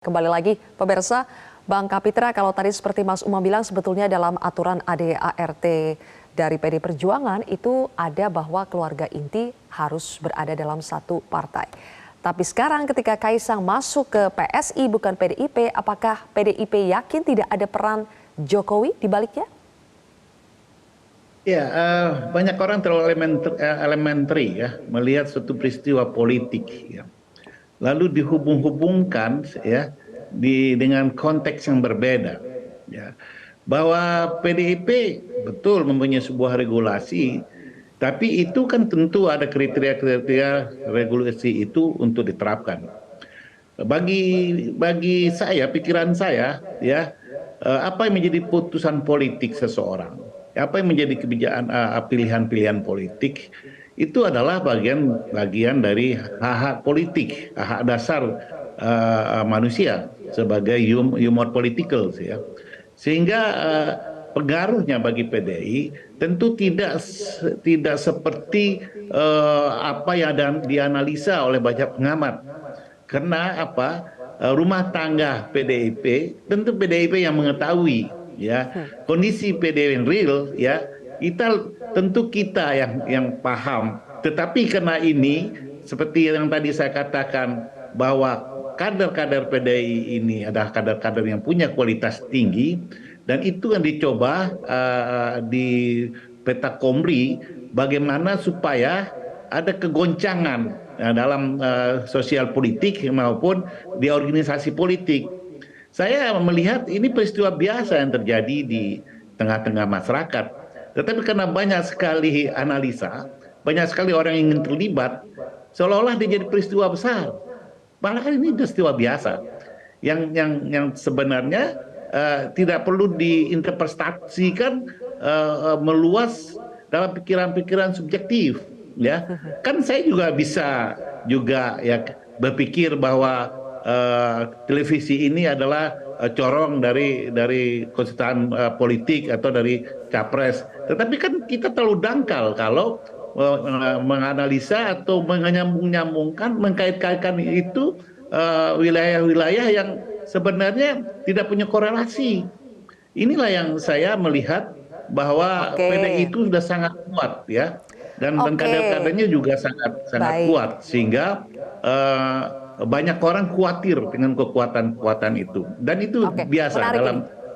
Kembali lagi, pemirsa, Bang Kapitra, kalau tadi seperti Mas Umam bilang sebetulnya dalam aturan ADART dari PD Perjuangan itu ada bahwa keluarga inti harus berada dalam satu partai. Tapi sekarang ketika Kaisang masuk ke PSI bukan PDIP, apakah PDIP yakin tidak ada peran Jokowi di baliknya? Ya, banyak orang terlalu elementary ya melihat suatu peristiwa politik ya. Lalu dihubung-hubungkan ya dengan konteks yang berbeda ya. Bahwa PDIP betul mempunyai sebuah regulasi, tapi itu kan tentu ada kriteria-kriteria regulasi itu untuk diterapkan. Bagi saya, pikiran saya ya, apa yang menjadi putusan politik seseorang, apa yang menjadi kebijakan pilihan-pilihan politik itu adalah bagian dari hak-hak politik, hak dasar manusia sebagai humor politikal ya. Sehingga pengaruhnya bagi PDI tentu tidak seperti apa yang dianalisa oleh banyak pengamat. Karena apa? Rumah tangga PDIP, tentu PDIP yang mengetahui ya kondisi PDIP yang real ya. Tentu kita yang paham. Tetapi karena ini seperti yang tadi saya katakan bahwa kader-kader PDI ini adalah kader-kader yang punya kualitas tinggi dan itu yang dicoba di peta Komri bagaimana supaya ada kegoncangan dalam sosial politik maupun di organisasi politik. Saya melihat ini peristiwa biasa yang terjadi di tengah-tengah masyarakat. Tetapi karena banyak sekali analisa, banyak sekali orang yang ingin terlibat, seolah-olah dia jadi peristiwa besar. Padahal ini peristiwa biasa yang sebenarnya tidak perlu diinterpretasikan meluas dalam pikiran-pikiran subjektif ya. Kan saya juga bisa ya berpikir bahwa televisi ini adalah corong dari konstituen politik atau dari capres. Tetapi kan kita terlalu dangkal kalau menganalisa atau menyambung-nyambungkan, mengkait-kaitkan itu wilayah-wilayah yang sebenarnya tidak punya korelasi. Inilah yang saya melihat bahwa PDI itu sudah sangat kuat ya, dan kader-kadernya juga sangat kuat sehingga banyak orang khawatir dengan kekuatan-kekuatan itu, dan itu biasa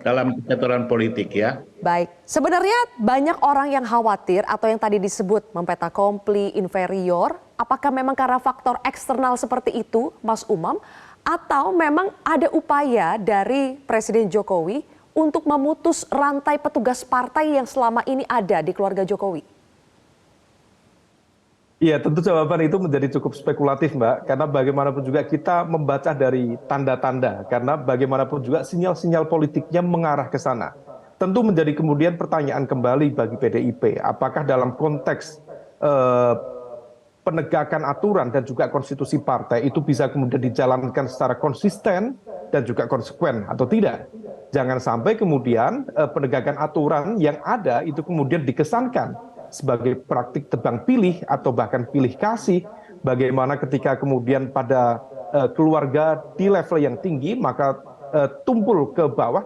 dalam percaturan politik ya. Baik, sebenarnya banyak orang yang khawatir atau yang tadi disebut mempetakompli inferior, apakah memang karena faktor eksternal seperti itu, Mas Umam, atau memang ada upaya dari Presiden Jokowi untuk memutus rantai petugas partai yang selama ini ada di keluarga Jokowi? Iya, tentu jawaban itu menjadi cukup spekulatif, Mbak. Karena bagaimanapun juga kita membaca dari tanda-tanda. Karena bagaimanapun juga sinyal-sinyal politiknya mengarah ke sana. Tentu menjadi kemudian pertanyaan kembali bagi PDIP. Apakah dalam konteks penegakan aturan dan juga konstitusi partai itu bisa kemudian dijalankan secara konsisten dan juga konsekuen atau tidak. Jangan sampai kemudian penegakan aturan yang ada itu kemudian dikesankan sebagai praktik tebang pilih atau bahkan pilih kasih, bagaimana ketika kemudian pada keluarga di level yang tinggi maka tumpul ke bawah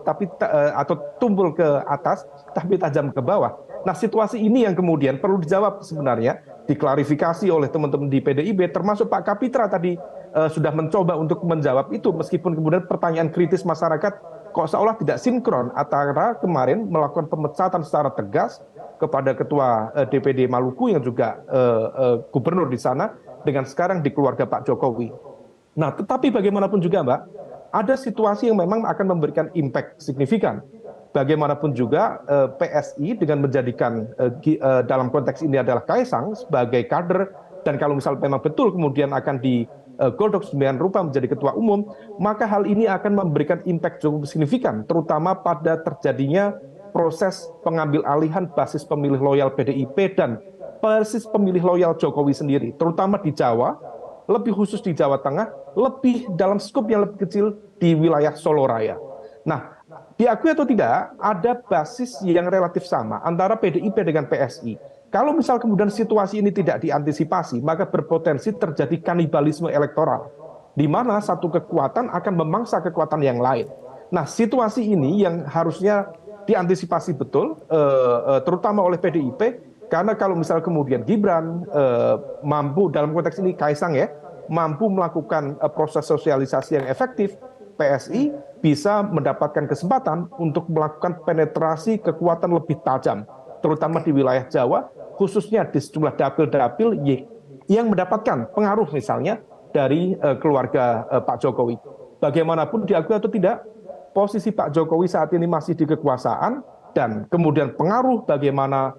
atau tumpul ke atas tapi tajam ke bawah. Nah, situasi ini yang kemudian perlu dijawab sebenarnya, diklarifikasi oleh teman-teman di PDIP, termasuk Pak Kapitra tadi sudah mencoba untuk menjawab itu, meskipun kemudian pertanyaan kritis masyarakat kok seolah tidak sinkron antara kemarin melakukan pemecatan secara tegas kepada Ketua DPD Maluku yang juga gubernur di sana, dengan sekarang di keluarga Pak Jokowi. Nah, tetapi bagaimanapun juga, Mbak, ada situasi yang memang akan memberikan impact signifikan. Bagaimanapun juga PSI dengan menjadikan dalam konteks ini adalah Kaisang sebagai kader, dan kalau misal memang betul kemudian akan digodok sedemikian rupa menjadi ketua umum, maka hal ini akan memberikan impact cukup signifikan, terutama pada terjadinya proses pengambil alihan basis pemilih loyal PDIP dan basis pemilih loyal Jokowi sendiri, terutama di Jawa, lebih khusus di Jawa Tengah, lebih dalam skop yang lebih kecil di wilayah Solo Raya. Nah, diakui atau tidak, ada basis yang relatif sama antara PDIP dengan PSI. Kalau misal kemudian situasi ini tidak diantisipasi, maka berpotensi terjadi kanibalisme elektoral. di mana satu kekuatan akan memangsa kekuatan yang lain. Nah, situasi ini yang harusnya diantisipasi betul, terutama oleh PDIP, karena kalau misal kemudian Gibran mampu, dalam konteks ini Kaisang ya, mampu melakukan proses sosialisasi yang efektif, PSI bisa mendapatkan kesempatan untuk melakukan penetrasi kekuatan lebih tajam, terutama di wilayah Jawa, khususnya di sejumlah dapil-dapil yang mendapatkan pengaruh misalnya dari keluarga Pak Jokowi. Bagaimanapun diakui atau tidak, posisi Pak Jokowi saat ini masih di kekuasaan, dan kemudian pengaruh bagaimana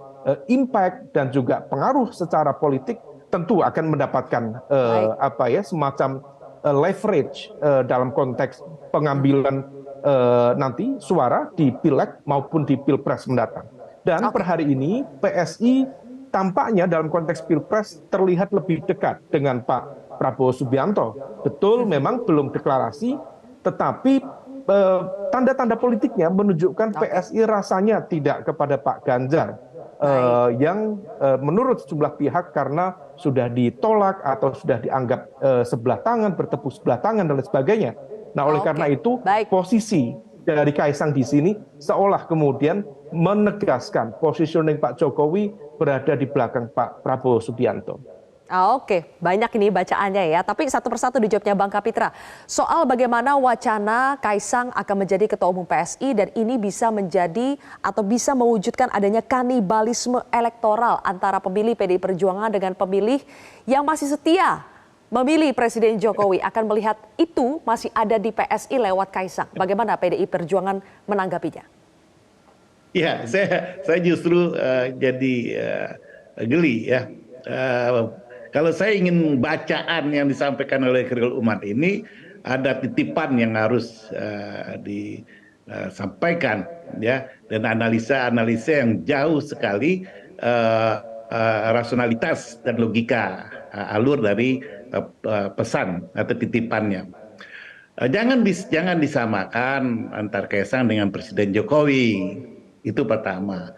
impact dan juga pengaruh secara politik tentu akan mendapatkan semacam leverage dalam konteks pengambilan nanti suara di Pileg maupun di Pilpres mendatang. Dan per hari ini PSI tampaknya dalam konteks Pilpres terlihat lebih dekat dengan Pak Prabowo Subianto. Betul, memang belum deklarasi, tetapi tanda-tanda politiknya menunjukkan PSI rasanya tidak kepada Pak Ganjar, yang menurut sejumlah pihak karena sudah ditolak atau sudah dianggap sebelah tangan, bertepuk sebelah tangan dan lain sebagainya. Nah, oleh karena itu posisi dari Kaisang di sini seolah kemudian menegaskan positioning Pak Jokowi berada di belakang Pak Prabowo Subianto. Oke, banyak ini bacaannya ya. Tapi satu persatu dijawabnya Bang Kapitra. Soal bagaimana wacana Kaisang akan menjadi Ketua Umum PSI dan ini bisa menjadi atau bisa mewujudkan adanya kanibalisme elektoral antara pemilih PDI Perjuangan dengan pemilih yang masih setia memilih Presiden Jokowi. Akan melihat itu masih ada di PSI lewat Kaisang. Bagaimana PDI Perjuangan menanggapinya? Ya, saya justru jadi geli ya. Kalau saya ingin bacaan yang disampaikan oleh Khairul Umat ini, ada titipan yang harus disampaikan ya, dan analisa-analisa yang jauh sekali rasionalitas dan logika alur dari pesan atau titipannya. Jangan disamakan antar Kaisang dengan Presiden Jokowi. Itu pertama.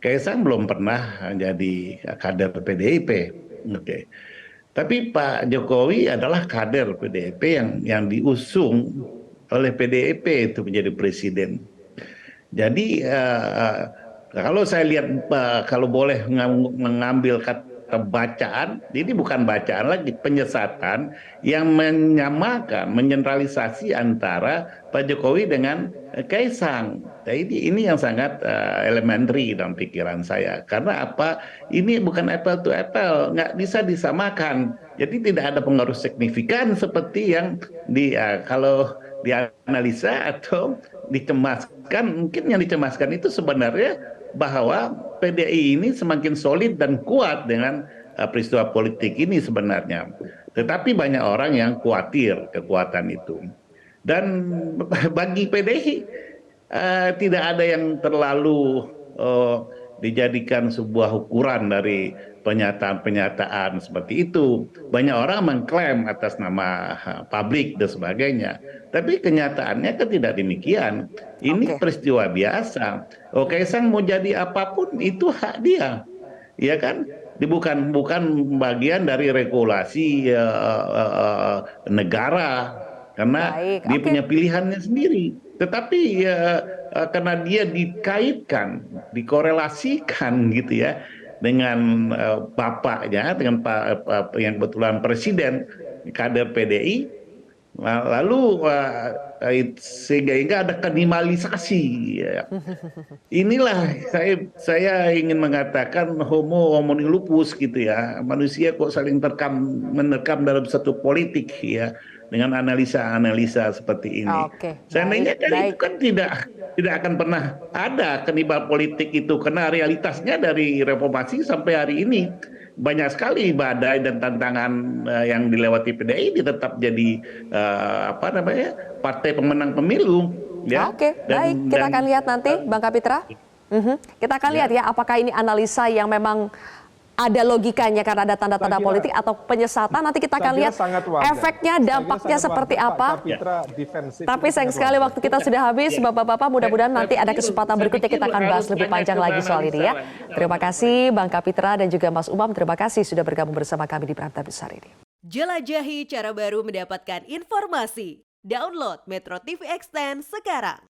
Kaisang belum pernah jadi kader PDIP. Oke. Tapi Pak Jokowi adalah kader PDIP yang diusung oleh PDIP itu menjadi presiden. Jadi kalau saya lihat, kalau boleh mengambil kata bacaan, ini bukan bacaan lagi, penyesatan yang menyamakan, mengeneralisasi antara Pak Jokowi dengan Kaisang. Nah, ini yang sangat elementary dalam pikiran saya. Karena apa? Ini bukan apple to apple, nggak bisa disamakan. Jadi tidak ada pengaruh signifikan seperti yang kalau dianalisa atau dicemaskan. Mungkin yang dicemaskan itu sebenarnya bahwa PDI ini semakin solid dan kuat dengan peristiwa politik ini sebenarnya. Tetapi banyak orang yang khawatir kekuatan itu. Dan bagi PDI tidak ada yang terlalu dijadikan sebuah ukuran dari pernyataan-pernyataan seperti itu. Banyak orang mengklaim atas nama publik dan sebagainya. Tapi kenyataannya kan tidak demikian. Ini peristiwa biasa. Kaisang mau jadi apapun itu hak dia. Ya kan? Bukan bagian dari regulasi negara. Karena dia punya pilihannya sendiri. Tetapi karena dia dikaitkan, dikorelasikan gitu ya dengan bapaknya, dengan yang kebetulan presiden kader PDI, lalu sehingga ada kanibalisasi. Ya. Inilah saya ingin mengatakan homo homini lupus gitu ya, manusia kok saling menerkam dalam satu politik ya, dengan analisa-analisa seperti ini. Seandainya itu kan tidak akan pernah ada kanibal politik itu, karena realitasnya dari reformasi sampai hari ini banyak sekali badai dan tantangan yang dilewati PDI, dia tetap jadi partai pemenang pemilu. Ya. Baik, kita akan lihat nanti, Bang Kapitra. Kita akan lihat ya, apakah ini analisa yang memang ada logikanya karena ada tanda-tanda politik atau penyesatan. Nanti kita akan lihat efeknya, dampaknya seperti apa. Tapi sayang sekali waktu kita sudah habis, Bapak-Bapak. Mudah-mudahan nanti ada kesempatan berikutnya kita akan bahas lebih panjang lagi soal ini ya. Terima kasih Bang Kapitra dan juga Mas Umam. Terima kasih sudah bergabung bersama kami di Prime Time Besar ini. Jelajahi cara baru mendapatkan informasi. Download Metro TV Extend sekarang.